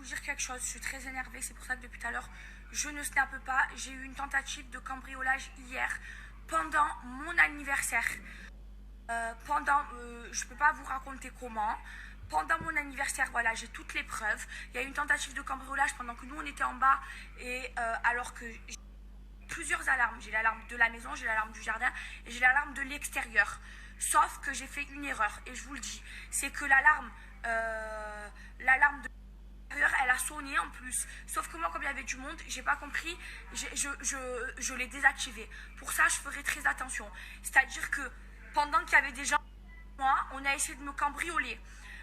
vous dire quelque chose, je suis très énervée, c'est pour ça que depuis tout à l'heure, je ne snappe pas. J'ai eu une tentative de cambriolage hier, pendant mon anniversaire. Je peux pas vous raconter comment. Pendant mon anniversaire, voilà, j'ai toutes les preuves. Il y a eu une tentative de cambriolage pendant que nous, on était en bas. Et alors que j'ai plusieurs alarmes. J'ai l'alarme de la maison, j'ai l'alarme du jardin et j'ai l'alarme de l'extérieur. Sauf que j'ai fait une erreur, et je vous le dis. C'est que l'alarme de elle a sonné en plus. Sauf que moi, comme il y avait du monde, j'ai pas compris. Je l'ai désactivé. Pour ça, je ferai très attention. C'est-à-dire que pendant qu'il y avait des gens, moi, on a essayé de me cambrioler.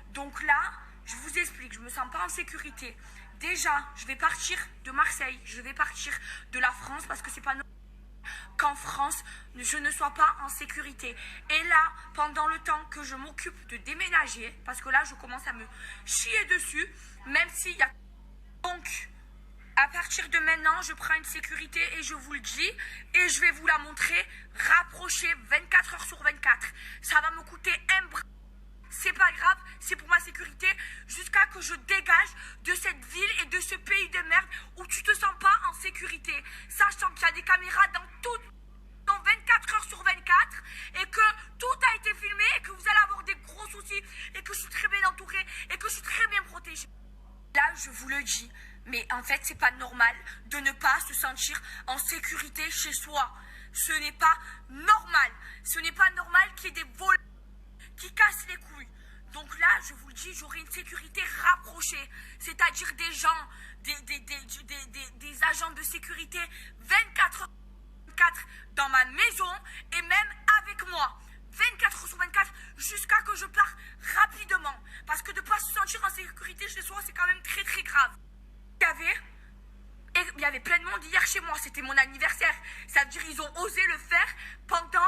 Donc là, je vous explique, je me sens pas en sécurité. Déjà, je vais partir de Marseille, je vais partir de la France parce que c'est pas normal qu'en France, je ne sois pas en sécurité. Et là, pendant le temps que je m'occupe de déménager, parce que là, je commence à me chier dessus, même s'il y a... Donc, à partir de maintenant, je prends une sécurité et je vous le dis, et je vais vous la montrer, rapprochée 24 heures sur 24. Ça va me coûter un bras. C'est pas grave, c'est pour ma sécurité, jusqu'à que je dégage de cette ville et de ce pays de merde où tu te sens pas en sécurité. Sachant qu'il y a des caméras dans 24 heures sur 24 et que tout a été filmé et que vous allez avoir des gros soucis et que je suis très bien entourée et que je suis très bien protégée. Là, je vous le dis, mais en fait, c'est pas normal de ne pas se sentir en sécurité chez soi. Ce n'est pas normal. Ce n'est pas normal qu'il y ait des voleurs qui cassent les couilles. Donc là, je vous le dis, j'aurai une sécurité rapprochée, c'est-à-dire des gens, des agents de sécurité 24 heures sur 24 dans ma maison et même avec moi. 24 heures sur 24 jusqu'à que je parte rapidement. Parce que de ne pas se sentir en sécurité chez soi, c'est quand même très très grave. Il y avait plein de monde hier chez moi, c'était mon anniversaire. Ça veut dire qu'ils ont osé le faire pendant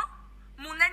mon anniversaire.